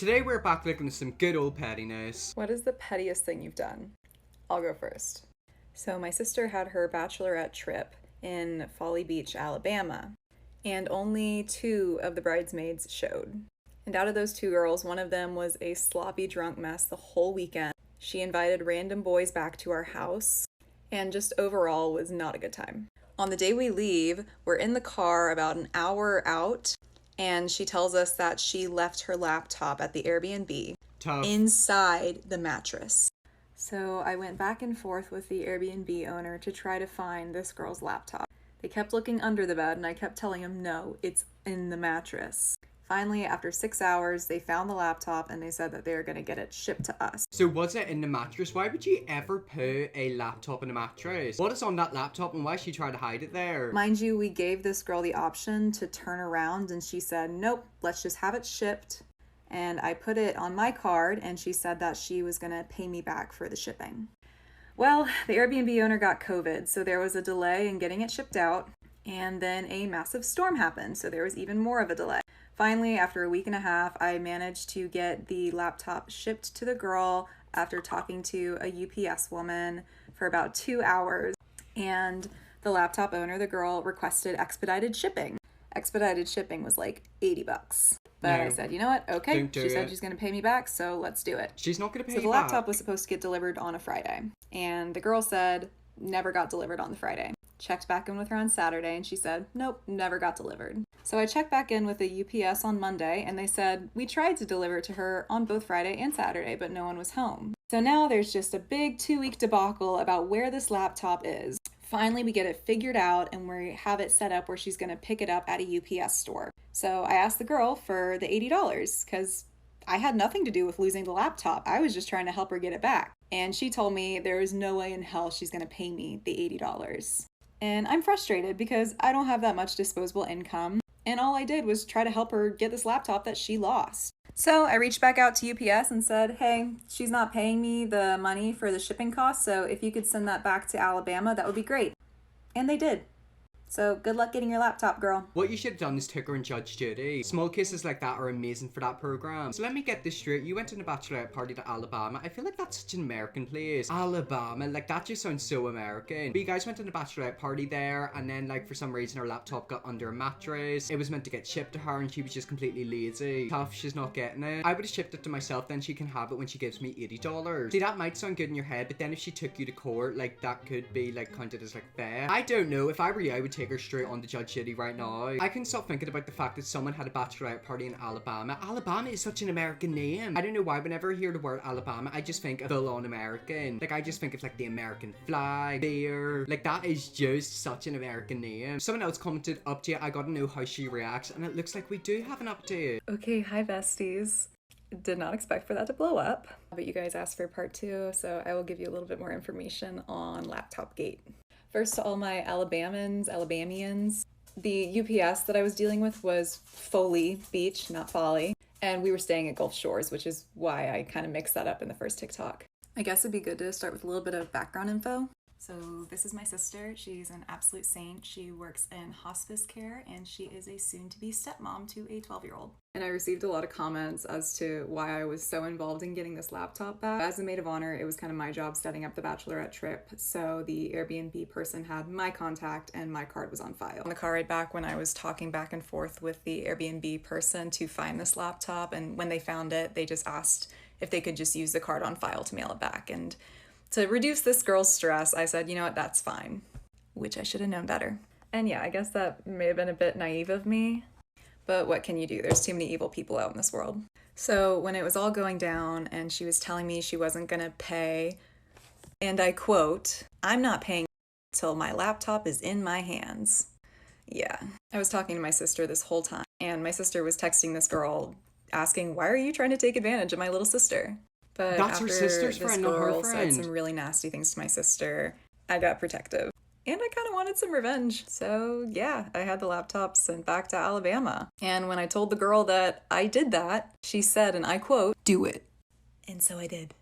Today we're back looking at some good old pettiness. What is the pettiest thing you've done? I'll go first. So my sister had her bachelorette trip in Folly Beach, Alabama, and only 2 of the bridesmaids showed. And out of those 2 girls, one of them was a sloppy drunk mess the whole weekend. She invited random boys back to our house, and just overall was not a good time. On the day we leave, we're in the car about an hour out, and she tells us that she left her laptop at the Airbnb inside the mattress. So I went back and forth with the Airbnb owner to try to find this girl's laptop. They kept looking under the bed and I kept telling them, no, it's in the mattress. Finally, after 6 hours, they found the laptop and they said that they were going to get it shipped to us. So was it in the mattress? Why would you ever put a laptop in a mattress? What is on that laptop and why she tried to hide it there? Mind you, we gave this girl the option to turn around and she said, nope, let's just have it shipped. And I put it on my card and she said that she was going to pay me back for the shipping. Well, the Airbnb owner got COVID, so there was a delay in getting it shipped out. And then a massive storm happened, so there was even more of a delay. Finally, after a week and a half, I managed to get the laptop shipped to the girl after talking to a UPS woman for about 2 hours. And the laptop owner, the girl, requested expedited shipping. Expedited shipping was like $80. But no. I said, you know what? Okay. She said she's going to pay me back, so let's do it. She's not going to pay you back. So the laptop was supposed to get delivered on a Friday. And the girl said, never got delivered on the Friday. Checked back in with her on Saturday and she said, nope, never got delivered. So I checked back in with the UPS on Monday and they said, we tried to deliver to her on both Friday and Saturday, but no one was home. So now there's just a big 2-week debacle about where this laptop is. Finally, we get it figured out and we have it set up where she's going to pick it up at a UPS store. So I asked the girl for the $80 because I had nothing to do with losing the laptop. I was just trying to help her get it back. And she told me there is no way in hell she's going to pay me the $80. And I'm frustrated because I don't have that much disposable income. And all I did was try to help her get this laptop that she lost. So I reached back out to UPS and said, hey, she's not paying me the money for the shipping costs, so if you could send that back to Alabama, that would be great. And they did. So good luck getting your laptop, girl. What you should have done is took her in Judge Judy. Small cases like that are amazing for that program. So let me get this straight. You went on a bachelorette party to Alabama. I feel like that's such an American place. Alabama, like that just sounds so American. But you guys went on a bachelorette party there and then like for some reason her laptop got under a mattress. It was meant to get shipped to her and she was just completely lazy. Tough, she's not getting it. I would have shipped it to myself, then she can have it when she gives me $80. See, that might sound good in your head, but then if she took you to court, like that could be like counted as like theft. I don't know. If I were you, I would take her straight on to Judge Judy right now. I can stop thinking about the fact that someone had a bachelorette party in Alabama. Alabama is such an American name. I don't know why whenever I hear the word Alabama, I just think of full-on American. Like I just think of like the American flag, beer. Like that is just such an American name. Someone else commented update. I gotta know how she reacts, and it looks like we do have an update. Okay, hi besties. Did not expect for that to blow up, but you guys asked for part 2, so I will give you a little bit more information on Laptop Gate. First, to all my Alabamians, the UPS that I was dealing with was Foley Beach, not Folly, and we were staying at Gulf Shores, which is why I kind of mixed that up in the first TikTok. I guess it'd be good to start with a little bit of background info. So this is my sister. She's an absolute saint. She works in hospice care and she is a soon-to-be stepmom to a 12-year-old. And I received a lot of comments as to why I was so involved in getting this laptop back. As a maid of honor, it was kind of my job setting up the bachelorette trip. So the Airbnb person had my contact and my card was on file. On the car ride back, when I was talking back and forth with the Airbnb person to find this laptop, and when they found it, they just asked if they could just use the card on file to mail it back. And to reduce this girl's stress, I said, you know what, that's fine, which I should have known better. And yeah, I guess that may have been a bit naive of me, but what can you do? There's too many evil people out in this world. So when it was all going down and she was telling me she wasn't gonna pay, and I quote, I'm not paying till my laptop is in my hands. Yeah, I was talking to my sister this whole time, and my sister was texting this girl asking, why are you trying to take advantage of my little sister? But that's after her sister's this friend, not her girl friend. said some really nasty things to my sister, I got protective. And I kind of wanted some revenge. So yeah, I had the laptop sent back to Alabama. And when I told the girl that I did that, she said, and I quote, do it. And so I did.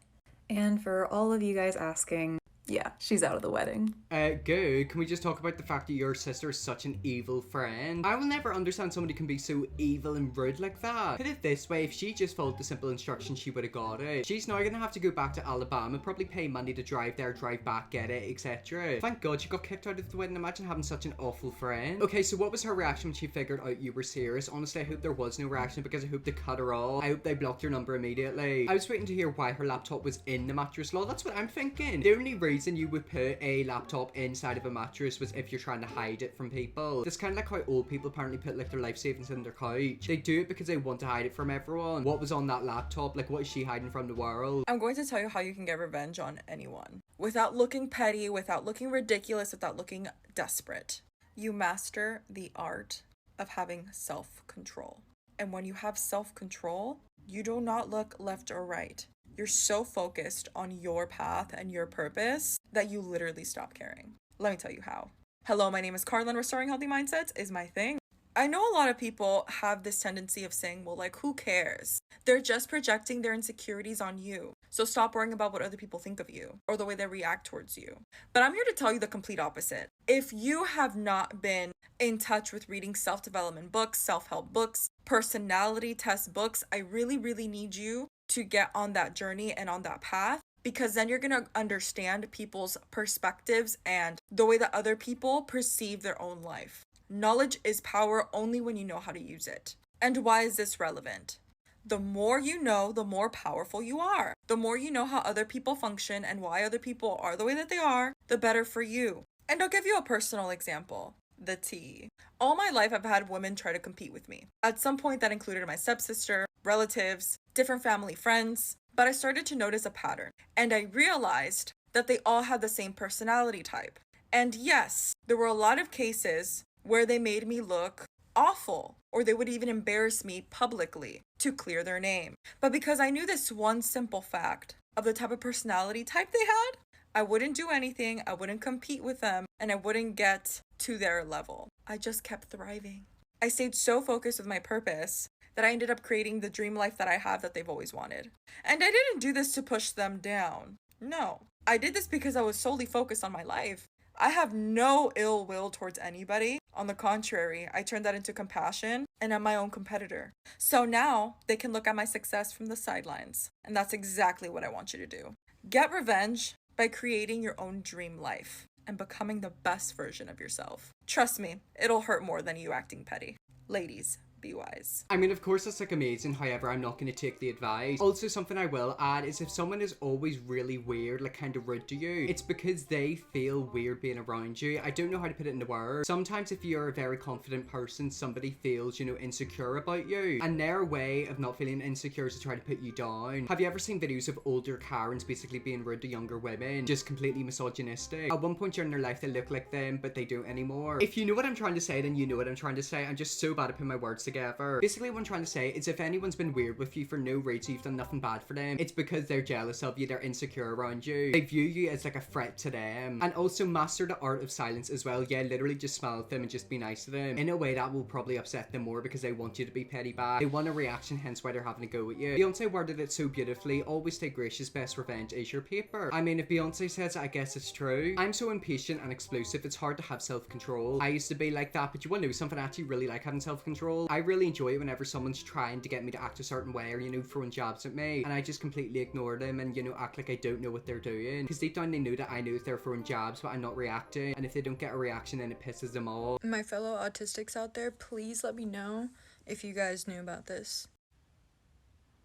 And for all of you guys asking, Yeah, she's out of the wedding. Good. Can we just talk about the fact that your sister is such an evil friend? I will never understand somebody can be so evil and rude like that. Put it this way, if she just followed the simple instructions, she would have got it. She's now gonna have to go back to Alabama, probably pay money to drive there, drive back, get it, etc. Thank God she got kicked out of the wedding. Imagine having such an awful friend. Okay, so what was her reaction when she figured out you were serious? Honestly, I hope there was no reaction because I hope they cut her off. I hope they blocked your number immediately. I was waiting to hear why her laptop was in the mattress. Lol, that's what I'm thinking. The only reason you would put a laptop inside of a mattress was if you're trying to hide it from people. It's kind of like how old people apparently put like their life savings in their couch. They do it because they want to hide it from everyone. What was on that laptop? Like, what is she hiding from the world? I'm going to tell you how you can get revenge on anyone without looking petty, without looking ridiculous, without looking desperate. You master the art of having self-control. And when you have self-control, you do not look left or right. You're so focused on your path and your purpose that you literally stop caring. Let me tell you how. Hello, my name is Carlin. Restoring healthy mindsets is my thing. I know a lot of people have this tendency of saying, well, like, who cares? They're just projecting their insecurities on you. So stop worrying about what other people think of you or the way they react towards you. But I'm here to tell you the complete opposite. If you have not been in touch with reading self-development books, self-help books, personality test books, I really, really need you to get on that journey and on that path, because then you're going to understand people's perspectives and the way that other people perceive their own life. Knowledge is power only when you know how to use it. And why is this relevant? The more you know, the more powerful you are. The more you know how other people function and why other people are the way that they are, the better for you. And I'll give you a personal example. The tea. All my life, I've had women try to compete with me. At some point, that included my stepsister, relatives, different family friends. But I started to notice a pattern. And I realized that they all had the same personality type. And yes, there were a lot of cases where they made me look awful, or they would even embarrass me publicly to clear their name. But because I knew this one simple fact of the type of personality type they had, I wouldn't do anything, I wouldn't compete with them, and I wouldn't get to their level. I just kept thriving. I stayed so focused with my purpose that I ended up creating the dream life that I have that they've always wanted. And I didn't do this to push them down. No, I did this because I was solely focused on my life. I have no ill will towards anybody. On the contrary, I turned that into compassion, and I'm my own competitor. So now they can look at my success from the sidelines. And that's exactly what I want you to do. Get revenge by creating your own dream life and becoming the best version of yourself. Trust me, it'll hurt more than you acting petty. Ladies, be wise. I mean, of course, that's like amazing. However, I'm not going to take the advice. Also, something I will add is if someone is always really weird, like kind of rude to you, it's because they feel weird being around you. I don't know how to put it into words. Sometimes if you're a very confident person, somebody feels, insecure about you. And their way of not feeling insecure is to try to put you down. Have you ever seen videos of older Karens basically being rude to younger women? Just completely misogynistic. At one point during their life, they look like them, but they don't anymore. If you know what I'm trying to say, then you know what I'm trying to say. I'm just so bad at putting my words together. Basically, what I'm trying to say is if anyone's been weird with you for no reason, you've done nothing bad for them, it's because they're jealous of you, they're insecure around you. They view you as like a threat to them. And also master the art of silence as well. Yeah, literally just smile at them and just be nice to them. In a way that will probably upset them more because they want you to be petty back. They want a reaction, hence why they're having to go with you. Beyonce worded it so beautifully. Always stay gracious, best revenge is your paper. I mean, if Beyonce says it, I guess it's true. I'm so impatient and explosive, it's hard to have self-control. I used to be like that, but you want to know something? I actually really like having self-control. I really enjoy it whenever someone's trying to get me to act a certain way or, throwing jabs at me. And I just completely ignore them and, act like I don't know what they're doing. Because deep down they know that I know that they're throwing jabs, but I'm not reacting. And if they don't get a reaction, then it pisses them off. My fellow autistics out there, please let me know if you guys knew about this.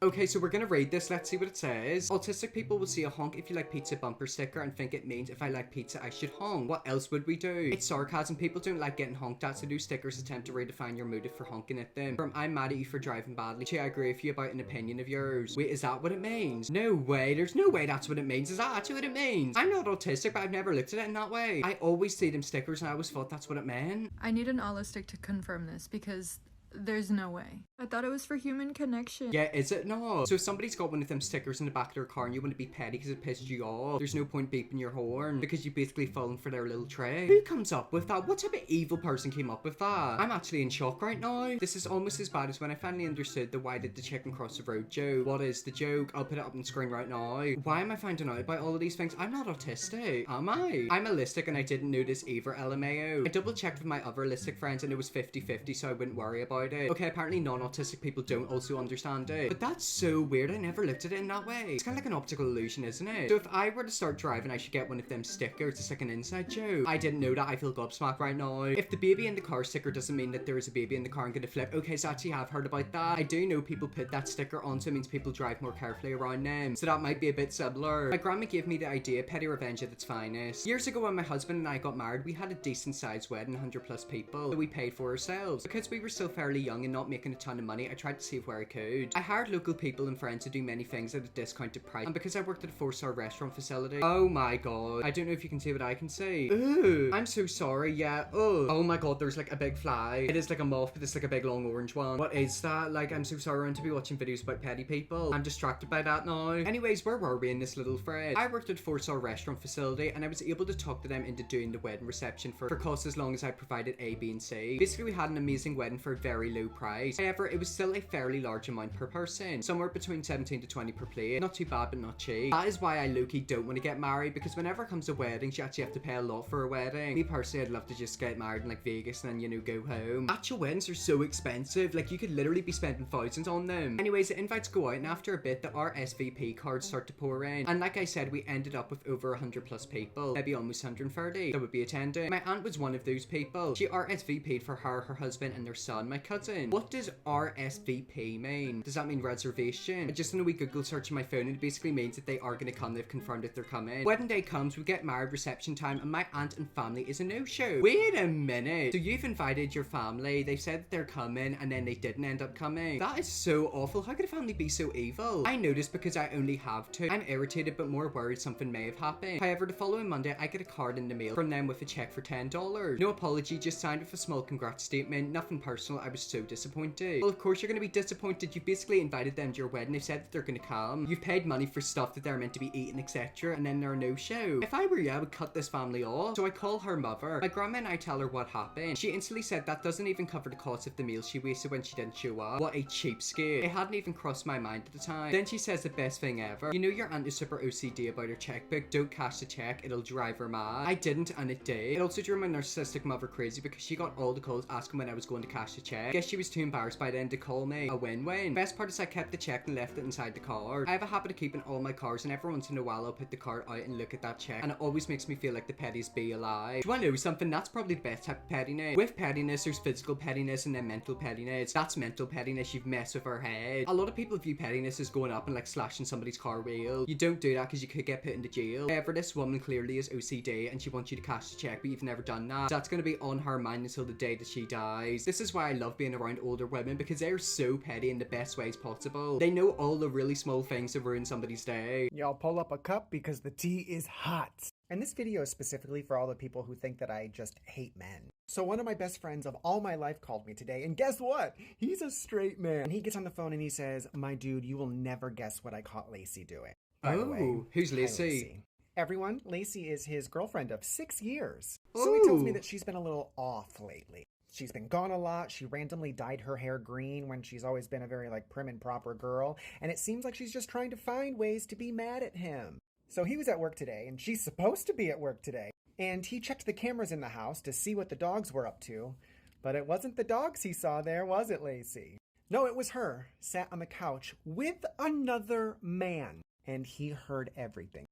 Okay, so we're gonna read this. Let's see what it says. Autistic people will see a honk if you like pizza bumper sticker and think it means if I like pizza, I should honk. What else would we do? It's sarcasm. People don't like getting honked at, so do stickers attempt to redefine your motive for honking at them. From I'm mad at you for driving badly to I agree with you about an opinion of yours. Wait, is that what it means? No way. There's no way that's what it means. Is that actually what it means? I'm not autistic, but I've never looked at it in that way. I always see them stickers and I always thought that's what it meant. I need an autistic to confirm this because There's no way. I thought it was for human connection. Yeah, is it not? So if somebody's got one of them stickers in the back of their car and you want to be petty because it pissed you off, there's no point beeping your horn because you've basically fallen for their little trick. Who comes up with that? What type of evil person came up with that? I'm actually in shock right now. This is almost as bad as when I finally understood the why did the chicken cross the road joke. What is the joke? I'll put it up on the screen right now. Why am I finding out about all of these things? I'm not autistic, am I? I'm allistic and I didn't notice either, LMAO. I double checked with my other allistic friends and it was 50-50, so I wouldn't worry about it. Okay, apparently non-autistic people don't also understand it. But that's so weird. I never looked at it in that way. It's kind of like an optical illusion, isn't it? So if I were to start driving, I should get one of them stickers. It's like an inside joke. I didn't know that. I feel gobsmacked right now. If the baby in the car sticker doesn't mean that there is a baby in the car, I'm gonna flip. Okay, so actually I've heard about that. I do know people put that sticker on, so it means people drive more carefully around them. So that might be a bit similar. My grandma gave me the idea, petty revenge at its finest. Years ago when my husband and I got married, we had a decent sized wedding, 100+ people, that we paid for ourselves. Because we were still fairly young and not making a ton of money, I tried to save where I could. I hired local people and friends to do many things at a discounted price, and because I worked at a 4-star restaurant facility, oh my god, I don't know if you can see what I can see. Ooh, I'm so sorry. Yeah. Oh my god, there's like a big fly. It is like a moth, but it's like a big long orange one. What is that? Like, I'm so sorry to be watching videos about petty people. I'm distracted by that now. Anyways, where were we in this little thread? I worked at a 4-star restaurant facility and I was able to talk to them into doing the wedding reception for costs as long as I provided A, B, and C. Basically, we had an amazing wedding for a very low price. However, it was still a fairly large amount per person, somewhere between 17 to 20 per plate. Not too bad, but not cheap. That is why I low-key don't want to get married, because whenever it comes to weddings, you actually have to pay a lot for a wedding. Me personally, I'd love to just get married in like Vegas and then, you know, go home. Actual weddings are so expensive, like you could literally be spending thousands on them. Anyways, the invites go out and after a bit, the RSVP cards start to pour in. And like I said, we ended up with over 100+ people, maybe almost 130 that would be attending. My aunt was one of those people. She RSVP'd for her husband, and their son, my cousin. What does RSVP mean? Does that mean reservation? I just did a wee Google search on my phone and it basically means that they are going to come. They've confirmed that they're coming. Wedding day comes, we get married, reception time, and my aunt and family is a no-show. Wait a minute. So you've invited your family, they said that they're coming, and then they didn't end up coming. That is so awful. How could a family be so evil? I noticed because I only have two. I'm irritated but more worried something may have happened. However, the following Monday, I get a card in the mail from them with a check for $10. No apology, just signed with a small congrats statement. Nothing personal. I was so disappointed. Well, of course you're going to be disappointed. You've basically invited them to your wedding. They've said that they're going to come. You've paid money for stuff that they're meant to be eating, etc. And then they're no show. If I were you, I would cut this family off. So I call her mother. My grandma and I tell her what happened. She instantly said that doesn't even cover the cost of the meal she wasted when she didn't show up. What a cheapskate. It hadn't even crossed my mind at the time. Then she says the best thing ever. You know your aunt is super OCD about her checkbook. Don't cash the check. It'll drive her mad. I didn't, and it did. It also drove my narcissistic mother crazy because she got all the calls asking when I was going to cash the check. Guess she was too embarrassed by then to call me. A win-win. Best part is I kept the check and left it inside the car. I have a habit of keeping all my cars, and every once in a while I'll put the card out and look at that check, and it always makes me feel like the petties be alive. Do I know something? That's probably the best type of pettiness. With pettiness, there's physical pettiness and then mental pettiness. That's mental pettiness. You've messed with her head. A lot of people view pettiness as going up and like slashing somebody's car wheel. You don't do that because you could get put into jail. However, this woman clearly is OCD and she wants you to cash the check, but you've never done that. So that's going to be on her mind until the day that she dies. This is why I love being around older women, because they're so petty in the best ways possible. They know all the really small things that ruin somebody's day. Y'all pull up a cup because the tea is hot. And this video is specifically for all the people who think that I just hate men. So one of my best friends of all my life called me today, and guess what? He's a straight man. And he gets on the phone and he says, "My dude, you will never guess what I caught Lacy doing." By the way, who's hi, Lacy? Everyone, Lacy is his girlfriend of 6 years. So he tells me that she's been a little off lately. She's been gone a lot. She randomly dyed her hair green when she's always been a very like prim and proper girl. And it seems like she's just trying to find ways to be mad at him. So he was at work today, and she's supposed to be at work today. And he checked the cameras in the house to see what the dogs were up to. But it wasn't the dogs he saw there, was it, Lacy? No, it was her, sat on the couch with another man. And he heard everything.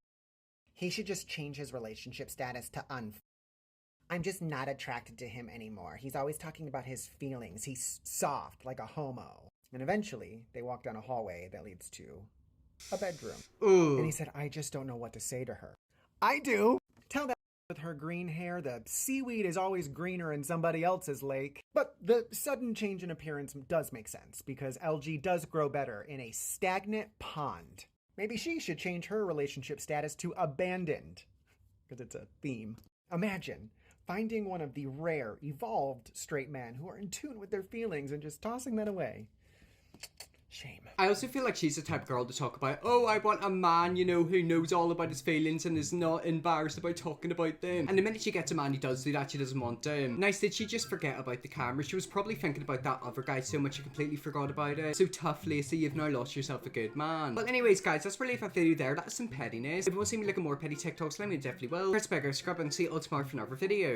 He should just change his relationship status to I'm just not attracted to him anymore. He's always talking about his feelings. He's soft, like a homo. And eventually, they walk down a hallway that leads to a bedroom. Ooh. And he said, "I just don't know what to say to her." I do. Tell that with her green hair, the seaweed is always greener in somebody else's lake. But the sudden change in appearance does make sense, because LG does grow better in a stagnant pond. Maybe she should change her relationship status to abandoned, because it's a theme. Imagine Finding one of the rare, evolved straight men who are in tune with their feelings and just tossing that away. Shame. I also feel like she's the type of girl to talk about, oh, I want a man, you know, who knows all about his feelings and is not embarrassed about talking about them. And the minute she gets a man who does do that, she doesn't want him. Nice, did she just forget about the camera? She was probably thinking about that other guy so much she completely forgot about it. So tough, Lacy, you've now lost yourself a good man. But anyways, guys, that's really that video there. That is some pettiness. If you want to see me looking more petty TikToks, let me know, definitely will. Press bigger, scrub, and see you all tomorrow for another video.